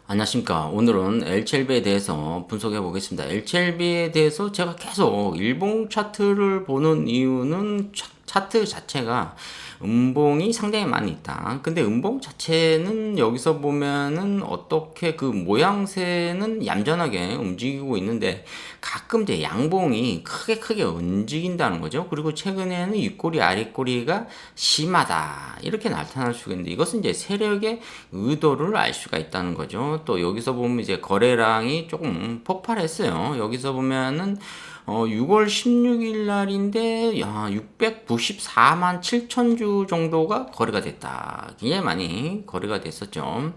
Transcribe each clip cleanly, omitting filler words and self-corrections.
안녕하십니까. 오늘은 LCLB에 대해서 분석해 보겠습니다. LCLB에 대해서 제가 계속 일봉 차트를 보는 이유는 차트 자체가 음봉이 상당히 많이 있다. 근데 음봉 자체는 여기서 보면은 어떻게 그 모양새는 얌전하게 움직이고 있는데 가끔 이제 양봉이 크게 움직인다는 거죠. 그리고 최근에는 윗꼬리 아랫꼬리가 심하다 이렇게 나타날 수가 있는데 이것은 이제 세력의 의도를 알 수가 있다는 거죠. 또 여기서 보면 이제 거래량이 조금 폭발했어요. 여기서 보면은 6월 16일 날인데 694만 7천 주 정도가 거래가 됐다. 굉장히 많이 거래가 됐었죠.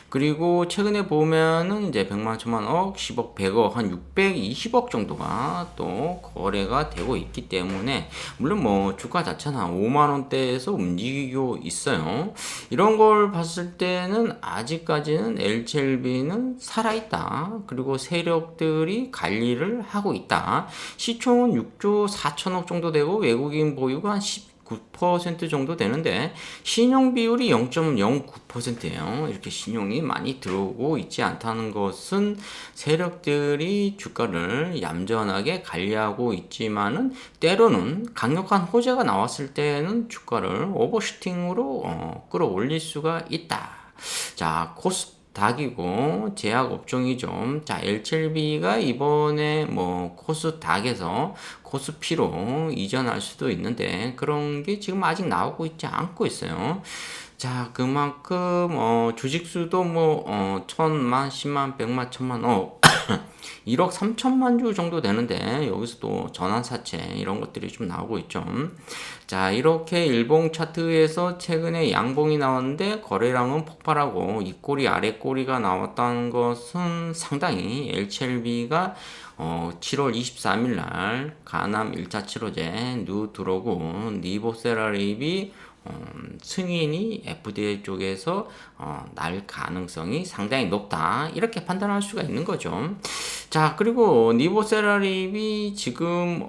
그리고 최근에 보면은 이제 100만, 1000만 억, 10억, 100억, 한 620억 정도가 또 거래가 되고 있기 때문에 물론 뭐 주가 자체는 한 5만 원대에서 움직이고 있어요. 이런 걸 봤을 때는 아직까지는 LCLB는 살아있다. 그리고 세력들이 관리를 하고 있다. 시총은 6조 4천억 정도 되고 외국인 보유가 한 19% 정도 되는데 신용 비율이 0.09%예요. 이렇게 신용이 많이 들어오고 있지 않다는 것은 세력들이 주가를 얌전하게 관리하고 있지만은 때로는 강력한 호재가 나왔을 때는 주가를 오버슈팅으로 끌어올릴 수가 있다. 자, 코스닥이고 제약 업종이죠. 자, LCLB가 이번에 뭐 코스닥에서 코스피로 이전할 수도 있는데 그런 게 지금 아직 나오고 있지 않고 있어요. 자, 그만큼 주식수도 뭐 천만, 십만, 백만, 천만, 1억 3천만 주 정도 되는데 여기서 또 전환사채 이런 것들이 좀 나오고 있죠. 자, 이렇게 일봉 차트에서 최근에 양봉이 나왔는데 거래량은 폭발하고 윗꼬리 아랫꼬리가 나왔다는 것은 상당히 LCLB가 7월 23일 날 가남 1차 치료제 누드러그 니보세라립이 승인이 FDA 쪽에서 날 가능성이 상당히 높다 이렇게 판단할 수가 있는 거죠. 자, 그리고 니보세라립이 지금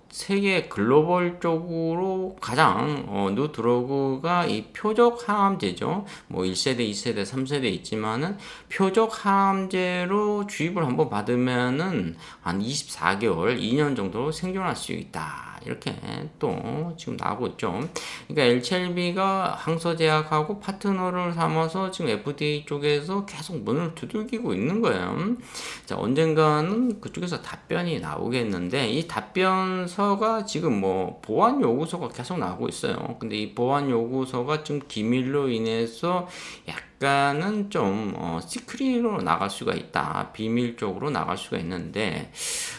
세계 글로벌적으로 가장 누드러그가 이 표적 항암제죠. 뭐 1세대, 2세대, 3세대 있지만은 표적 항암제로 주입을 한번 받으면은 한 24개월, 2년 정도 생존할 수 있다. 이렇게 또 지금 나오고 있죠. 그러니까 LCLB가 항서제약하고 파트너를 삼아서 지금 FDA 쪽에서 계속 문을 두들기고 있는 거예요. 자, 언젠가는 그쪽에서 답변이 나오겠는데 이 답변서가 지금 뭐 보안 요구서가 계속 나오고 있어요. 근데 이 보안 요구서가 좀 기밀로 인해서 약간은 좀 시크릿으로 나갈 수가 있다. 비밀 쪽으로 나갈 수가 있는데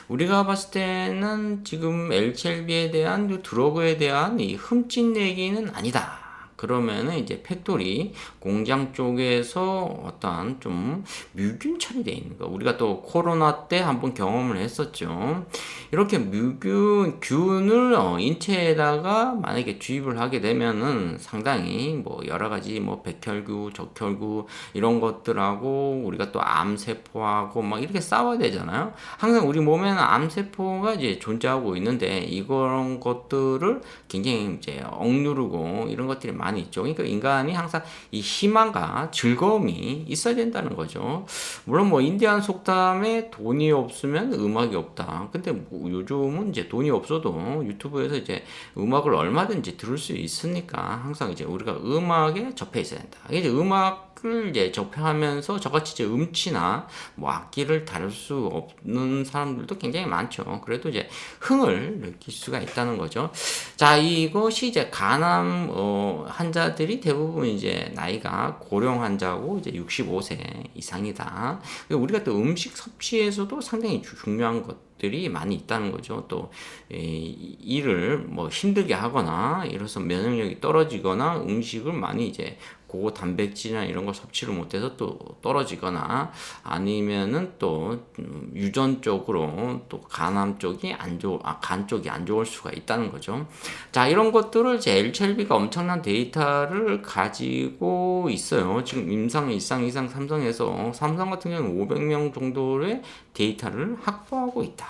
우리가 봤을 때는 지금 LCLB에 대한 드러그에 대한 이 흠집내기는 아니다. 그러면은 이제 팩토리 공장 쪽에서 어떠한 좀 뮤균 처리되어 있는 거. 우리가 또 코로나 때 한번 경험을 했었죠. 이렇게 균을 인체에다가 만약에 주입을 하게 되면은 상당히 뭐 여러 가지 뭐 백혈구, 적혈구 이런 것들하고 우리가 또 암세포하고 막 이렇게 싸워야 되잖아요. 항상 우리 몸에는 암세포가 이제 존재하고 있는데 이런 것들을 굉장히 이제 억누르고 이런 것들이 많이 있죠. 그러니까 인간이 항상 이 희망과 즐거움이 있어야 된다는 거죠. 물론 뭐 인디안 속담에 돈이 없으면 음악이 없다. 근데 뭐 요즘은 이제 돈이 없어도 유튜브에서 이제 음악을 얼마든지 들을 수 있으니까 항상 이제 우리가 음악에 접해 있어야 된다. 이제 음악을 이제 접하면서 저같이 이제 음치나 뭐 악기를 다룰 수 없는 사람들도 굉장히 많죠. 그래도 이제 흥을 느낄 수가 있다는 거죠. 자, 이것이 이제 간암 환자들이 대부분 이제 나이가 고령 환자고 이제 65세 이상이다. 우리가 또 음식 섭취에서도 상당히 중요한 것들이 많이 있다는 거죠. 또 일을 뭐 힘들게 하거나 이래서 면역력이 떨어지거나 음식을 많이 이제 고단백질이나 이런 걸 섭취를 못해서 또 떨어지거나 아니면은 또 유전적으로 또 간암 쪽이 간 쪽이 안 좋을 수가 있다는 거죠. 자, 이런 것들을 이제 LCLB가 엄청난 데이터를 가지고 있어요. 지금 임상, 일상, 이상, 삼성에서 삼성 같은 경우는 500명 정도의 데이터를 확보하고 있다.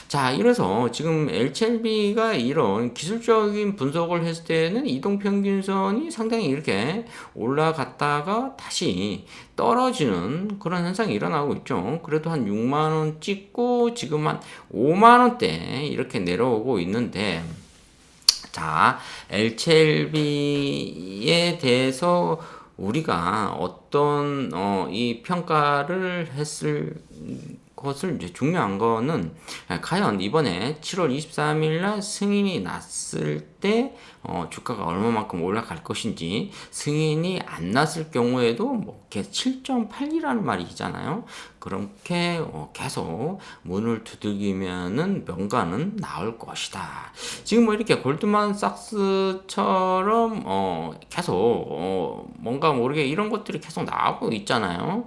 자, 이래서 지금 LCLB가 이런 기술적인 분석을 했을 때는 이동평균선이 상당히 이렇게 올라갔다가 다시 떨어지는 그런 현상이 일어나고 있죠. 그래도 한 6만원 찍고 지금 한 5만원대 이렇게 내려오고 있는데, 자, LCLB에 대해서 우리가 어떤 이 평가를 했을 것을 이제 중요한 거는 과연 이번에 7월 23일 날 승인이 났을 때 주가가 얼마만큼 올라갈 것인지, 승인이 안 났을 경우에도 뭐 7.8이라는 말이잖아요. 그렇게 계속 문을 두들기면은 명가는 나올 것이다. 지금 뭐 이렇게 골드만삭스처럼 계속 뭔가 모르게 이런 것들이 계속 나오고 있잖아요.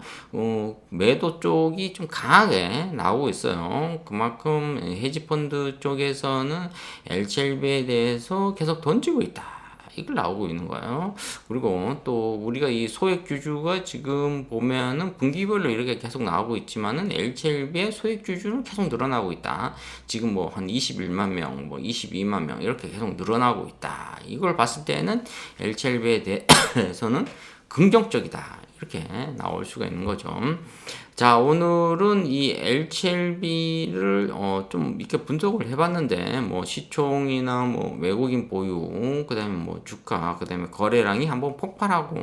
매도 쪽이 좀 강하게 나오고 있어요. 그만큼 헤지펀드 쪽에서는 LCLB에 대해서 계속 던지고 있다. 이걸 나오고 있는 거예요. 그리고 또 우리가 이 소액 주주가 지금 보면은 분기별로 이렇게 계속 나오고 있지만은 LCLB의 소액 주주는 계속 늘어나고 있다. 지금 뭐 한 21만 명, 뭐 22만 명 이렇게 계속 늘어나고 있다. 이걸 봤을 때는 LCLB에 대해서는 긍정적이다. 이렇게 나올 수가 있는 거죠. 자, 오늘은 이 LCLB를 좀 이렇게 분석을 해봤는데, 뭐 시총이나 뭐 외국인 보유, 그다음에 뭐 주가, 그다음에 거래량이 한번 폭발하고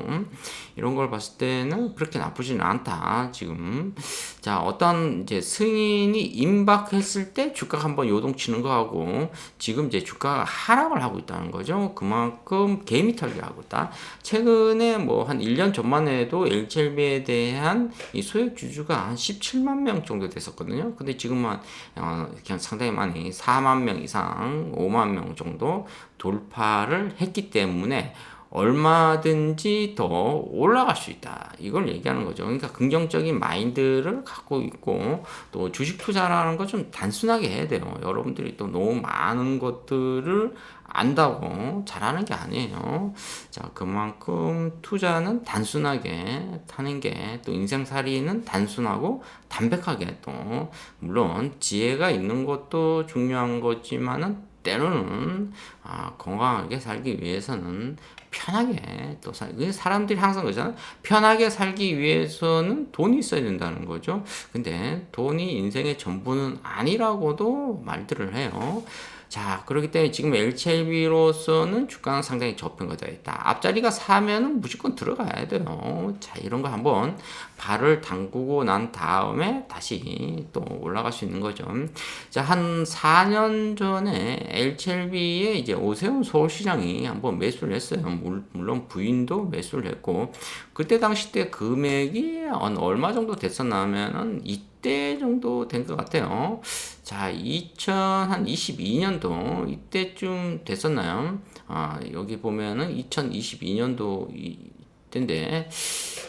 이런 걸 봤을 때는 그렇게 나쁘지는 않다. 지금 자, 어떤 이제 승인이 임박했을 때 주가가 한번 요동치는 거하고, 지금 이제 주가가 하락을 하고 있다는 거죠. 그만큼 개미 털기를 하고 있다. 최근에 뭐 한 1년 전만 해도 LCLB에 대한 이 소액 주주가 한 17만 명 정도 됐었거든요. 근데 지금은 그냥 상당히 많이 4만 명 이상, 5만 명 정도 돌파를 했기 때문에 얼마든지 더 올라갈 수 있다. 이걸 얘기하는 거죠. 그러니까 긍정적인 마인드를 갖고 있고, 또 주식 투자라는 거 좀 단순하게 해야 돼요. 여러분들이 또 너무 많은 것들을 안다고 잘하는 게 아니에요. 자, 그만큼 투자는 단순하게 하는 게, 또 인생살이는 단순하고 담백하게, 또 물론 지혜가 있는 것도 중요한 거지만은 때로는 건강하게 살기 위해서는 편하게 또 사람들이 항상 그러잖아요. 편하게 살기 위해서는 돈이 있어야 된다는 거죠. 근데 돈이 인생의 전부는 아니라고도 말들을 해요. 자, 그렇기 때문에 지금 LCLB로서는 주가는 상당히 저평가되어 있다. 앞자리가 사면은 무조건 들어가야 돼요. 자, 이런 거 한번 발을 담그고 난 다음에 다시 또 올라갈 수 있는 거죠. 자, 한 4년 전에 LCLB에 이제 오세훈 서울시장이 한번 매수를 했어요. 물론 부인도 매수를 했고, 그때 당시 때 금액이 얼마 정도 됐었냐면은 이때 정도 된 것 같아요. 자, 2022년도 이때쯤 됐었나요? 여기 보면은 2022년도 이때인데,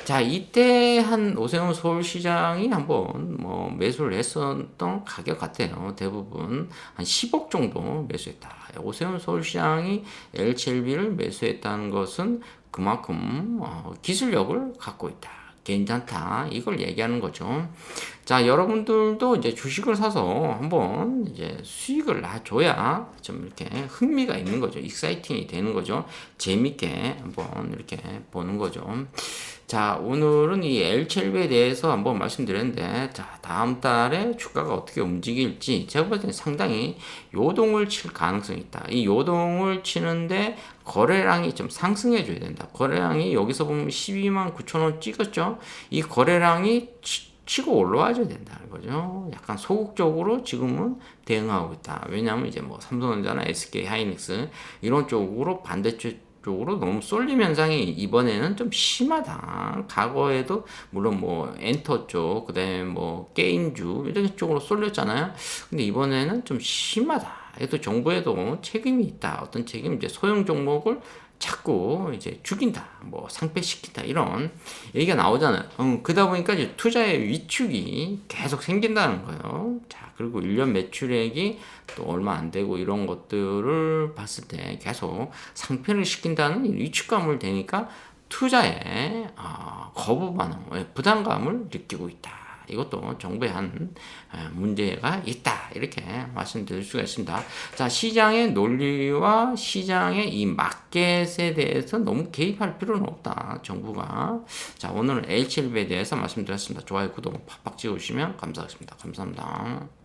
자, 이때 한 오세훈 서울시장이 한번 뭐 매수를 했었던 가격 같아요. 대부분 한 10억 정도 매수했다. 오세훈 서울시장이 LCLB를 매수했다는 것은 그만큼 기술력을 갖고 있다. 괜찮다. 이걸 얘기하는 거죠. 자, 여러분들도 이제 주식을 사서 한번 이제 수익을 놔줘야 좀 이렇게 흥미가 있는 거죠. 익사이팅이 되는 거죠. 재밌게 한번 이렇게 보는 거죠. 자, 오늘은 이 LCLB에 대해서 한번 말씀드렸는데, 자, 다음 달에 주가가 어떻게 움직일지 제가 볼 때는 상당히 요동을 칠 가능성이 있다. 이 요동을 치는데 거래량이 좀 상승해 줘야 된다. 거래량이 여기서 보면 12만 9천 원 찍었죠. 이 거래량이 치고 올라와줘야 된다는 거죠. 약간 소극적으로 지금은 대응하고 있다. 왜냐하면 이제 뭐 삼성전자나 SK 하이닉스 이런 쪽으로 쪽으로 너무 쏠림 현상이 이번에는 좀 심하다. 과거에도 물론 뭐 엔터 쪽, 그다음에 뭐 게임주 이런 쪽으로 쏠렸잖아요. 근데 이번에는 좀 심하다. 또 정부에도 책임이 있다. 어떤 책임? 이제 소형 종목을 자꾸 이제 죽인다, 뭐 상폐시킨다 이런 얘기가 나오잖아요. 그러다 보니까 이제 투자의 위축이 계속 생긴다는 거예요. 자, 그리고 1년 매출액이 또 얼마 안 되고 이런 것들을 봤을 때 계속 상폐를 시킨다는 위축감을 되니까 투자에 거부 반응, 부담감을 느끼고 있다. 이것도 정부의 한 문제가 있다. 이렇게 말씀드릴 수가 있습니다. 자, 시장의 논리와 시장의 이 마켓에 대해서 너무 개입할 필요는 없다. 정부가. 자, 오늘은 HLB에 대해서 말씀드렸습니다. 좋아요, 구독 팍팍 찍어주시면 감사하겠습니다. 감사합니다.